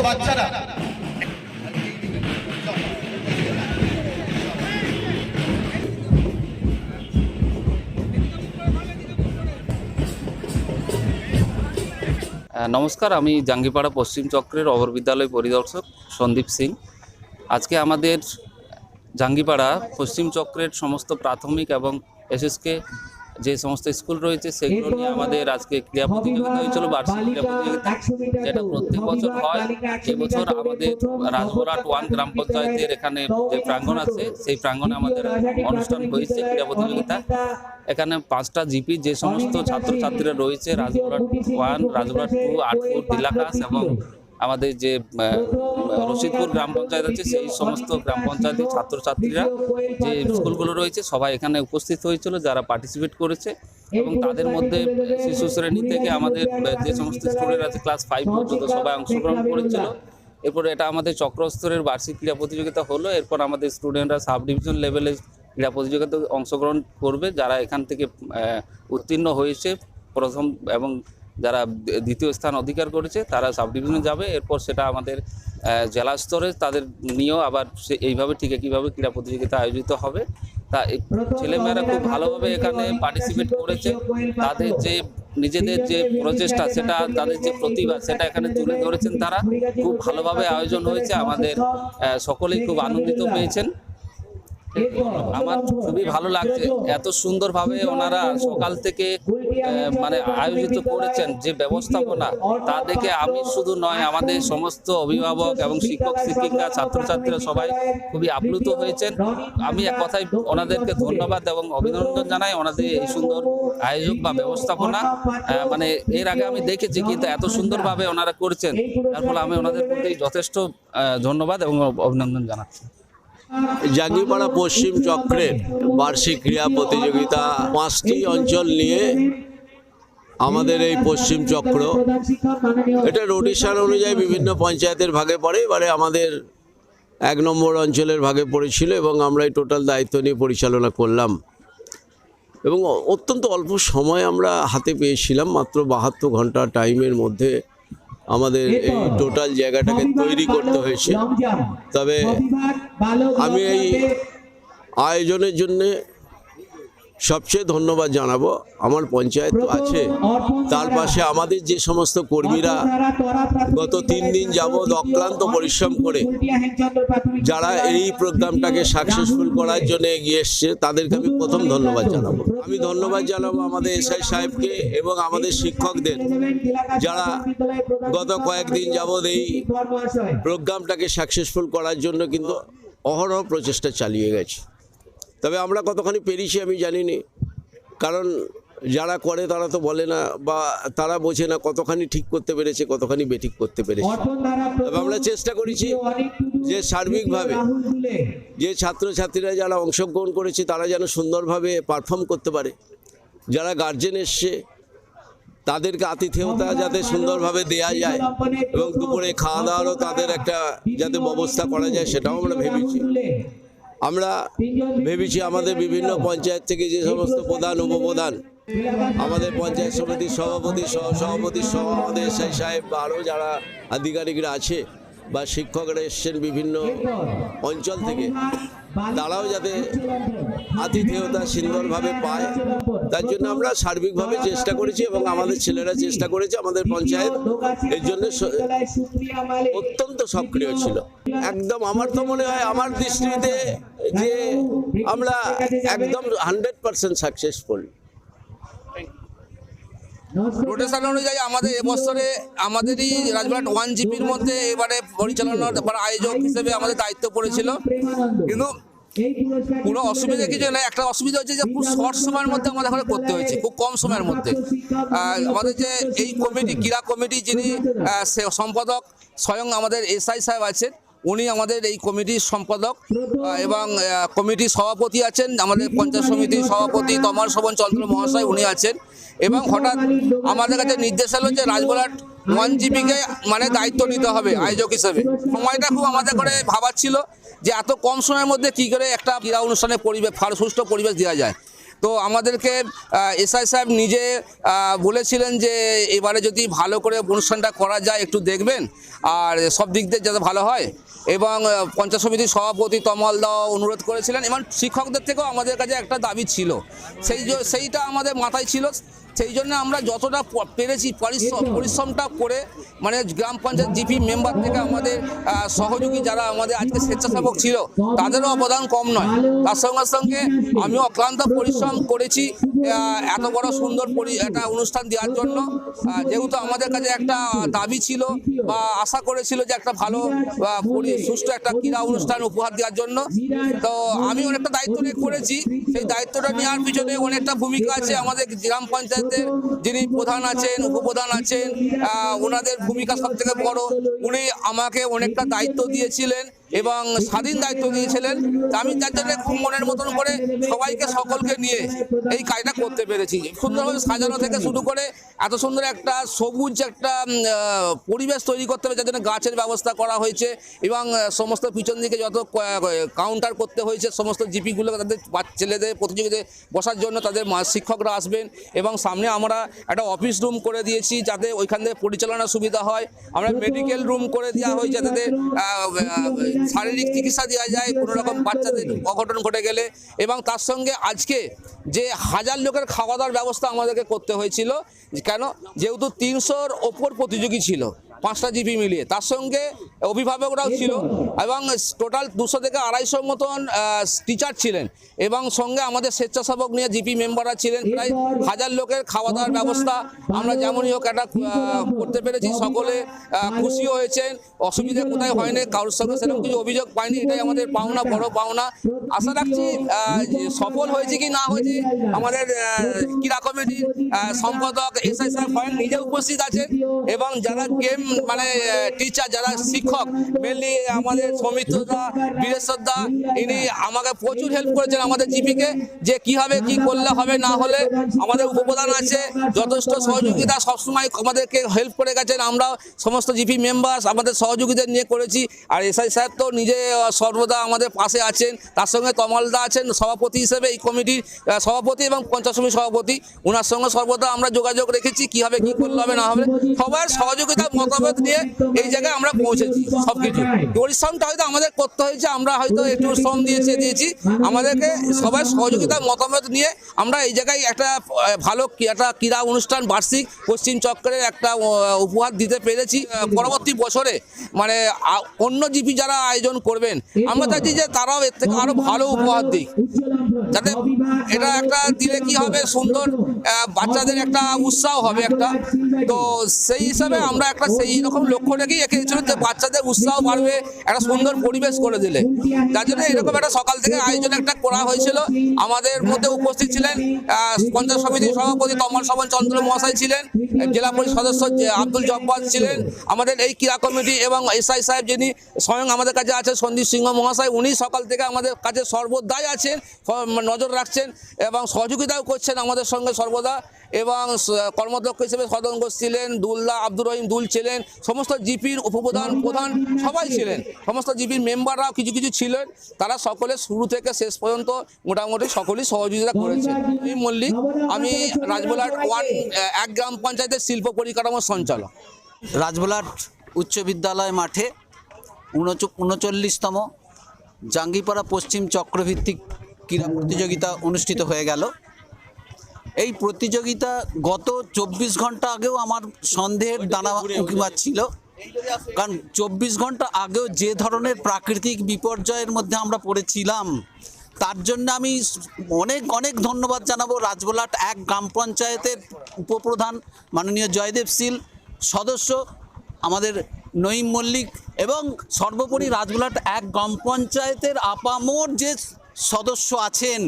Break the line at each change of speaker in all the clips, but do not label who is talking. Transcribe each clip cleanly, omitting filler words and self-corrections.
বাচ্চারা
নমস্কার, আমি জাঙ্গিপাড়া পশ্চিম চক্রের অবর বিদ্যালয় পরিদর্শক সন্দীপ সিং। আজকে আমাদের জাঙ্গিপাড়া পশ্চিম চক্রের সমস্ত প্রাথমিক এবং এসএসকে যে সমস্ত স্কুল রয়েছে সেগুলো নিয়ে আমাদের আজকে ক্রীড়া প্রতিযোগিতা হয়েছিল, বার্ষিক ক্রীড়া প্রতিযোগিতা, যেটা প্রত্যেক বছর হয়। এবছর আমাদের রাজবরাট 1 গ্রাম পঞ্চায়েতের এখানে যে প্রাঙ্গণ আছে সেই প্রাঙ্গণে আমাদের অনুষ্ঠান হয়েছে ক্রীড়া প্রতিযোগিতা। এখানে 5টা জিপি যে সমস্ত ছাত্রছাত্রীরা রয়েছে, রাজবরাট 1, রাজবরাট 2, আটপুর, দিলাকাশ এবং আমাদের যে রশিদপুর গ্রাম পঞ্চায়েত আছে সেই সমস্ত গ্রাম পঞ্চায়েতের ছাত্রছাত্রীরা যে স্কুলগুলো রয়েছে সবাই এখানে উপস্থিত হয়েছিল, যারা পার্টিসিপেট করেছে। এবং তাদের মধ্যে শিশু শ্রেণী থেকে আমাদের যে সমস্ত স্টুডেন্ট আছে ক্লাস 5 পর্যন্ত সবাই অংশগ্রহণ করেছিল। এরপরে এটা আমাদের চক্রস্তরের বার্ষিক ক্রীড়া প্রতিযোগিতা হলো। এরপর আমাদের স্টুডেন্টরা সাব ডিভিশন লেভেলে ক্রীড়া প্রতিযোগিতায় অংশগ্রহণ করবে। যারা এখান থেকে উত্তীর্ণ হয়েছে প্রথম এবং যারা দ্বিতীয় স্থান অধিকার করেছে তারা সাব ডিভিশনে যাবে। এরপর সেটা আমাদের জেলা স্তরে তাদের নিয়েও আবার এইভাবে ঠিক একইভাবে ক্রীড়া প্রতিযোগিতা আয়োজিত হবে। তা ছেলেমেয়েরা খুব ভালোভাবে এখানে পার্টিসিপেট করেছে। তাদের যে নিজেদের যে প্রচেষ্টা, সেটা তাদের যে প্রতিভা, সেটা এখানে তুলে ধরেছেন। তারা খুব ভালোভাবে আয়োজন হয়েছে, আমাদের সকলেই খুব আনন্দিত পেয়েছেন। আমার খুবই ভালো লাগছে এত সুন্দরভাবে ওনারা সকাল থেকে মানে আয়োজিত করেছেন। যে ব্যবস্থাপনা তা দেখে আমি শুধু নয়, আমাদের সমস্ত অভিভাবক এবং শিক্ষক শিক্ষিকা ছাত্রছাত্রীরা সবাই খুবই আপ্লুত হয়েছেন। আমি এক কথায় ওনাদেরকে ধন্যবাদ এবং অভিনন্দন জানাই। ওনাদের এই সুন্দর আয়োজক বা ব্যবস্থাপনা মানে এর আগে আমি দেখেছি, কিন্তু এত সুন্দরভাবে ওনারা করেছেন, তার ফলে আমি ওনাদের প্রতি যথেষ্ট ধন্যবাদ এবং অভিনন্দন জানাচ্ছি।
জাঙ্গিপাড়া পশ্চিম চক্রের বার্ষিক ক্রীড়া প্রতিযোগিতা 5টি অঞ্চল নিয়ে আমাদের এই পশ্চিম চক্র, এটা রোটেশন অনুযায়ী বিভিন্ন পঞ্চায়েতের ভাগে পড়ে। এবারে আমাদের 1 নম্বর অঞ্চলের ভাগে পড়েছিল এবং আমরা এই টোটাল দায়িত্ব নিয়ে পরিচালনা করলাম। এবং অত্যন্ত অল্প সময় আমরা হাতে পেয়েছিলাম, মাত্র 72 ঘন্টা টাইমের মধ্যে আমাদের এই টোটাল জায়গাটাকে তৈরি করতে হয়েছে। তবে আমি এই আয়োজনের জন্য সবচেয়ে ধন্যবাদ জানাবো আমার পঞ্চায়েত তো আছে, তার পাশে আমাদের যে সমস্ত কর্মীরা গত 3 দিন যাবৎ অক্লান্ত পরিশ্রম করে যারা এই প্রোগ্রামটাকে সাকসেসফুল করার জন্য এগিয়ে এসছে, তাদেরকে আমি প্রথম ধন্যবাদ জানাবো। আমি ধন্যবাদ জানাবো আমাদের এসআই সাহেবকে এবং আমাদের শিক্ষকদের, যারা গত কয়েকদিন যাবৎ এই প্রোগ্রামটাকে সাকসেসফুল করার জন্য কিন্তু অহরহ প্রচেষ্টা চালিয়ে গেছে। তবে আমরা কতখানি পেরেছি আমি জানি না, কারণ যারা করে তারা তো বলে না বা তারা বোঝে না কতখানি ঠিক করতে পেরেছে, কতখানি বেঠিক করতে পেরেছে। তবে আমরা চেষ্টা করেছি যে সার্বিকভাবে যে ছাত্রছাত্রীরা যারা অংশগ্রহণ করেছে তারা যেন সুন্দরভাবে পারফর্ম করতে পারে। যারা গার্জেন এসছে তাদেরকে আতিথেয়তা যাতে সুন্দরভাবে দেয়া যায় এবং দুপুরে খাওয়া দাওয়ারও তাদের একটা যাতে ব্যবস্থা করা যায়, সেটাও আমরা ভেবেছি। আমরা ভেবেছি আমাদের বিভিন্ন পঞ্চায়েত থেকে যে সমস্ত প্রধান উপপ্রধান, আমাদের পঞ্চায়েত সমিতির সভাপতি সহসভাপতি সহ আমাদের এসআই সাহেব বা আরও যারা আধিকারিকরা আছে বা শিক্ষকরা এসছেন বিভিন্ন অঞ্চল থেকে, তারাও যাতে আতিথেয়তা সুন্দরভাবে পায়, তার জন্য আমরা সার্বিকভাবে চেষ্টা করেছি এবং আমাদের ছেলেরা চেষ্টা করেছে। আমাদের পঞ্চায়েত এর জন্য অত্যন্ত সক্রিয় ছিল। একদম আমার তো মনে হয় আমার দৃষ্টিতে যে আমরা একদম 100% সাকসেসফুল।
রোটেশন অনুযায়ী আমাদের এবছরে আমাদেরই রাজবরাট 1 জিপির মধ্যে এবারে পরিচালনার আয়োজক হিসেবে আমাদের দায়িত্ব পড়েছিল। কিন্তু পুরো অসুবিধা কিছু না, একটা অসুবিধা হচ্ছে যে খুব শর্ট সময়ের মধ্যে আমাদের এখানে করতে হয়েছে, খুব কম সময়ের মধ্যে। আমাদের যে এই কমিটি, ক্রীড়া কমিটি যিনি সম্পাদক স্বয়ং আমাদের এসআই সাহেব আছেন, উনি আমাদের এই কমিটির সম্পাদক এবং কমিটির সভাপতি আছেন আমাদের পঞ্চায়েত সমিতির সভাপতি তমার শোভন চন্দ্র মহাশয়, উনি আছেন। এবং হঠাৎ আমাদের কাছে নির্দেশ এলো যে রাজবরাট 1 জিপিকে মানে দায়িত্ব নিতে হবে আয়োজক হিসেবে। সময়টা খুব আমাদের করে ভাবাচ্ছিল যে এত কম সময়ের মধ্যে কী করে একটা ক্রীড়া অনুষ্ঠানের পরিবেশ সুষ্ঠু পরিবেশ দেওয়া যায়। তো আমাদেরকে এসআই সাহেব নিজে বলেছিলেন যে এবারে যদি ভালো করে অনুষ্ঠানটা করা যায় একটু দেখবেন, আর সব দিক দিয়ে যাতে ভালো হয়। এবং পঞ্চায়েত সমিতির সভাপতি তমাল দাও অনুরোধ করেছিলেন, এবং শিক্ষকদের থেকেও আমাদের কাছে একটা দাবি ছিল, সেইটা আমাদের মাথায় ছিল। সেই জন্য আমরা যতটা পেরেছি পরিশ্রমটা করে, মানে গ্রাম পঞ্চায়েত জিপি মেম্বার থেকে আমাদের সহযোগী যারা আমাদের আজকে স্বেচ্ছাসেবক ছিল তাদেরও অবদান কম নয়। তার সঙ্গে সঙ্গে আমিও অক্লান্ত পরিশ্রম করেছি এত বড় সুন্দর একটা অনুষ্ঠান দেওয়ার জন্য, যেহেতু আমাদের কাছে একটা দাবি ছিল বা আশা করেছিল যে একটা ভালো সুষ্ঠু একটা ক্রীড়া অনুষ্ঠান উপহার দেওয়ার জন্য। তো আমি অনেকটা দায়িত্ব নিয়ে করেছি, সেই দায়িত্বটা নেওয়ার পিছনে অনেকটা ভূমিকা আছে আমাদের গ্রাম পঞ্চায়েত যিনি প্রধান আছেন, উপপ্রধান আছেন, ওনাদের ভূমিকা সব থেকে বড়। উনি আমাকে অনেকটা দায়িত্ব দিয়েছিলেন এবং স্বাধীন দায়িত্ব দিয়েছিলেন। আমি যার জন্য খুব মনের মতন করে সকলকে নিয়ে এই কাজটা করতে পেরেছি। সুন্দরভাবে সাজানো থেকে শুরু করে এত সুন্দর একটা সবুজ একটা পরিবেশ তৈরি করতে হবে, যার জন্য গাছের ব্যবস্থা করা হয়েছে এবং সমস্ত পিছন দিকে যত কাউন্টার করতে হয়েছে, সমস্ত জিপিগুলো তাদের ছেলেদের প্রতিযোগিতায় বসার জন্য তাদের শিক্ষকরা আসবেন। এবং সামনে আমরা একটা অফিস রুম করে দিয়েছি যাতে ওইখান থেকে পরিচালনার সুবিধা হয়। আমরা মেডিকেল রুম করে দেওয়া হয় যাতে শারীরিক চিকিৎসা দেওয়া যায় কোনো রকম বাচ্চাদের অঘটন ঘটে গেলে। এবং তার সঙ্গে আজকে যে 1000 লোকের খাওয়া দাওয়ার ব্যবস্থা আমাদেরকে করতে হয়েছিল, কেন যেহেতু 300-র ওপর প্রতিযোগী ছিল 5টা জিপি মিলিয়ে, তার সঙ্গে অভিভাবকরাও ছিল এবং টোটাল 200 থেকে 250 মতন টিচার ছিলেন এবং সঙ্গে আমাদের স্বেচ্ছাসেবক নিয়ে জিপি মেম্বাররা ছিলেন। প্রায় 1000 লোকের খাওয়া দাওয়ার ব্যবস্থা আমরা যেমনই হোক একটা করতে পেরেছি। সকলে খুশিও হয়েছেন, অসুবিধা কোথায় হয়নি, কারোর সঙ্গে সেরকম কিছু অভিযোগ পাইনি। এটাই আমাদের পাওনা, বড় পাওনা। আশা রাখছি সফল হয়েছে কি না হয়েছে আমাদের ক্রীড়া কমিটির সম্পাদক এসআই সাহেব নিজে উপস্থিত আছেন এবং যারা গেম মানে টিচার, যারা শিক্ষক, মেনলি আমাদের সৌমিত্রদা, বীরেশ্বরদা, ইনি আমাকে প্রচুর হেল্প করেছেন আমাদের জিপিকে, যে কীভাবে কি করলে হবে না হলে। আমাদের উপপ্রধান আছে, যথেষ্ট সহযোগিতা সবসময় আমাদেরকে হেল্প করে গেছেন। আমরা সমস্ত জিপি মেম্বার আমাদের সহযোগীদের নিয়ে করেছি। আর এসআই সাহেব তো নিজে সর্বদা আমাদের পাশে আছেন, তার সঙ্গে তমালদা আছেন সভাপতি হিসেবে, এই কমিটির সভাপতি এবং পঞ্চায়েত সমিতির সভাপতি। ওনার সঙ্গে সর্বদা আমরা যোগাযোগ রেখেছি কীভাবে কি করলে হবে না হবে। সবার সহযোগিতা মতামত নিয়ে এই জায়গায় আমরা পৌঁছেছি। সবকিছু পরিশ্রমটা হয়তো আমাদের করতে হয়েছে, আমরা হয়তো একটু শ্রম দিয়েছি, আমাদেরকে সবার সহযোগিতা মতামত নিয়ে আমরা এই জায়গায় একটা ভালো একটা ক্রীড়া অনুষ্ঠান বার্ষিক পশ্চিম চক্রের একটা উপহার দিতে পেরেছি। পরবর্তী বছরে মানে অন্য জিপি যারা আয়োজন করবেন, আমরা চাইছি যে তারাও এর থেকে আরো ভালো উপহার দিক, যাতে এটা একটা দিলে কি হবে সুন্দর বাচ্চাদের একটা উৎসাহ হবে একটা। তো সেই হিসাবে আমরা একটা সেই রকম লক্ষ্য রেখেই এঁকেছিল যে বাচ্চাদের উৎসাহ বাড়বে একটা সুন্দর পরিবেশ করে দিলে। যার জন্য এরকম একটা সকাল থেকে আয়োজন একটা করা হয়েছিল। আমাদের মধ্যে উপস্থিত ছিলেন পঞ্চায়েত সমিতির সভাপতি তমাল স্বপন চন্দ্র মহাশয় ছিলেন, জেলা পরিষদ সদস্য আব্দুল জব্বার ছিলেন, আমাদের এই ক্রীড়া কমিটি এবং এসআই সাহেব যিনি স্বয়ং আমাদের কাছে আছেন সন্দীপ সিংহ মহাশয়, উনি সকাল থেকে আমাদের কাছে সর্বদাই আছেন, নজর রাখছেন এবং সহযোগিতাও করছেন আমাদের সঙ্গে সর্বদা। এবং কর্মদক্ষ হিসেবে সদন ঘোষ ছিলেন, দুলদা আব্দুর রহিম দুল ছিলেন, সমস্ত জিপির উপপ্রধান প্রধান সবাই ছিলেন, সমস্ত জিপির মেম্বাররাও কিছু কিছু ছিলেন। তারা সকলে শুরু থেকে শেষ পর্যন্ত মোটামুটি সকলেই সহযোগিতা করেছেন। এই মল্লিক, আমি রাজবলাট 1 গ্রাম পঞ্চায়েতের শিল্প পরিকাঠামো সঞ্চালক।
রাজবলাট উচ্চ বিদ্যালয় মাঠে 39তম জাঙ্গিপাড়া পশ্চিম চক্রভিত্তিক ক্রীড়া প্রতিযোগিতা অনুষ্ঠিত হয়ে গেল। এই প্রতিযোগিতা গত 24 ঘন্টা আগেও আমার সন্দেহের দানা উঁকি মারছিল, কারণ 24 ঘন্টা আগেও যে ধরনের প্রাকৃতিক বিপর্যয়ের মধ্যে আমরা পড়েছিলাম, তার জন্য আমি অনেক অনেক ধন্যবাদ জানাবো রাজবলাট 1 গ্রাম পঞ্চায়েতের উপপ্রধান মাননীয় জয়দেব শীল, সদস্য আমাদের নঈম মল্লিক এবং সর্বোপরি রাজবলাট 1 গ্রাম পঞ্চায়েতের আপামোর যে সদস্য আছেন,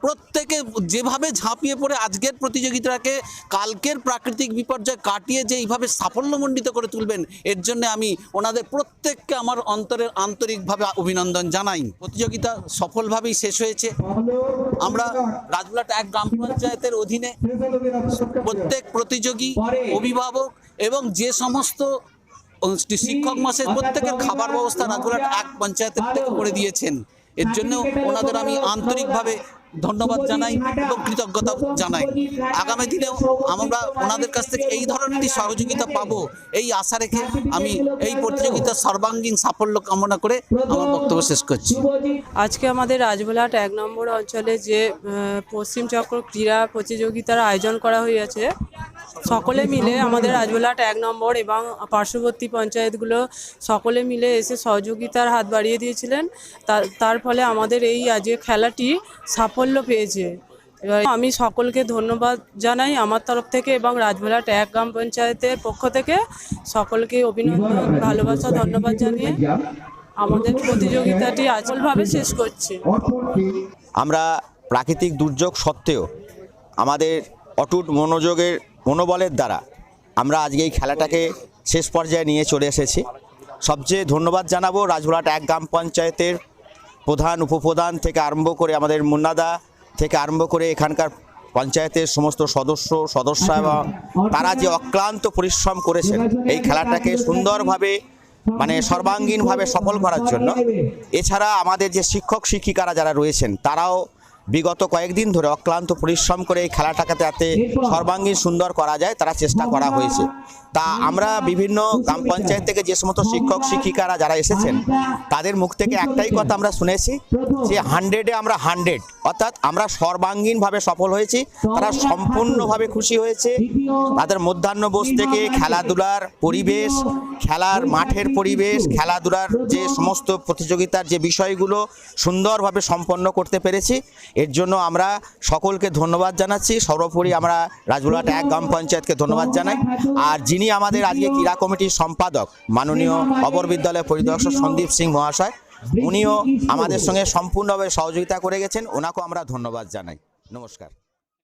প্রত্যেকে যেভাবে ঝাঁপিয়ে পড়ে আজকের প্রতিযোগিতাকে কালকের প্রাকৃতিক বিপর্যয় কাটিয়ে যে এইভাবে সাফল্যমণ্ডিত করে তুলবেন, এর জন্য আমি ওনাদের প্রত্যেককে আমার অন্তরের আন্তরিকভাবে অভিনন্দন জানাই। প্রতিযোগিতা সফলভাবেই শেষ হয়েছে। আমরা রাজবলাট 1 গ্রাম পঞ্চায়েতের অধীনে প্রত্যেক প্রতিযোগী, অভিভাবক এবং যে সমস্ত শিক্ষক মহাশয় প্রত্যেকের খাবার ব্যবস্থা রাজবলাট 1 পঞ্চায়েতের থেকে করে দিয়েছেন, এর জন্য ওনাদের আমি আন্তরিকভাবে ধন্যবাদ জানাই এবং কৃতজ্ঞতা জানাই। আগামী দিনেও আমরা ওনাদের কাছ থেকে এই ধরনেরই সহযোগিতা পাবো এই আশা রেখে আমি এই প্রতিযোগিতার সর্বাঙ্গীন সাফল্য কামনা করে আমার বক্তব্য শেষ করছি।
আজকে আমাদের রাজবোলাট 1 নম্বর অঞ্চলে যে পশ্চিম চক্র ক্রীড়া প্রতিযোগিতার আয়োজন করা হয়েছে, সকলে মিলে আমাদের রাজবোলাট 1 নম্বর এবং পার্শ্ববর্তী পঞ্চায়েতগুলো সকলে মিলে এসে সহযোগিতার হাত বাড়িয়ে দিয়েছিলেন। তার ফলে আমাদের এই আজকে খেলাটি সাফল্য পেয়েছে। এবার আমি সকলকে ধন্যবাদ জানাই আমার তরফ থেকে এবং রাজবোলাট 1 গ্রাম পঞ্চায়েতের পক্ষ থেকে সকলকে অভিনন্দন, ভালোবাসা, ধন্যবাদ জানিয়ে আমাদের প্রতিযোগিতাটি আচলভাবে শেষ করছি।
আমরা প্রাকৃতিক দুর্যোগ সত্ত্বেও আমাদের অটুট মনোবলের দ্বারা আমরা আজকে এই খেলাটাকে শেষ পর্যায়ে নিয়ে চলে এসেছি। সবচেয়ে ধন্যবাদ জানাবো রাজবোলাট 1 গ্রাম পঞ্চায়েতের প্রধান, উপপ্রধান থেকে আরম্ভ করে আমাদের মুন্নাদা থেকে আরম্ভ করে এখানকার পঞ্চায়েতের সমস্ত সদস্য এবং তারা যে অক্লান্ত পরিশ্রম করেছেন এই খেলাটাকে সুন্দরভাবে সর্বাঙ্গীনভাবে সফল করার জন্য। এছাড়া আমাদের যে শিক্ষক শিক্ষিকারা যারা রয়েছেন তারাও বিগত কয়েকদিন ধরে অক্লান্ত পরিশ্রম করে এই খেলাটাকে যাতে সর্বাঙ্গীন সুন্দর করা যায় তারা চেষ্টা করা হয়েছে। তা আমরা বিভিন্ন গ্রাম পঞ্চায়েত থেকে যে সমস্ত শিক্ষক শিক্ষিকারা যারা এসেছেন তাদের মুখ থেকে একটাই কথা আমরা শুনেছি যে 100-এ আমরা 100, অর্থাৎ আমরা সর্বাঙ্গীনভাবে সফল হয়েছি। তারা সম্পূর্ণভাবে খুশি হয়েছে। তাদের মধ্যাহ্নভোজ থেকে খেলাধুলার পরিবেশ, খেলার মাঠের পরিবেশ, খেলাধুলার যে সমস্ত প্রতিযোগিতার যে বিষয়গুলো সুন্দরভাবে সম্পন্ন করতে পেরেছি, এর জন্য আমরা সকলকে ধন্যবাদ জানাচ্ছি। সর্বোপরি আমরা রাজবোলাট 1 গ্রাম পঞ্চায়েতকে ধন্যবাদ জানাই। আর যিনি আমাদের আজকে ক্রীড়া কমিটির সম্পাদক মাননীয় অপর বিদ্যালয় পরিদর্শক সন্দীপ সিং মহাশয়, উনিও আমাদের সঙ্গে সম্পূর্ণভাবে সহযোগিতা করে গেছেন, ওনাকেও আমরা ধন্যবাদ জানাই। নমস্কার।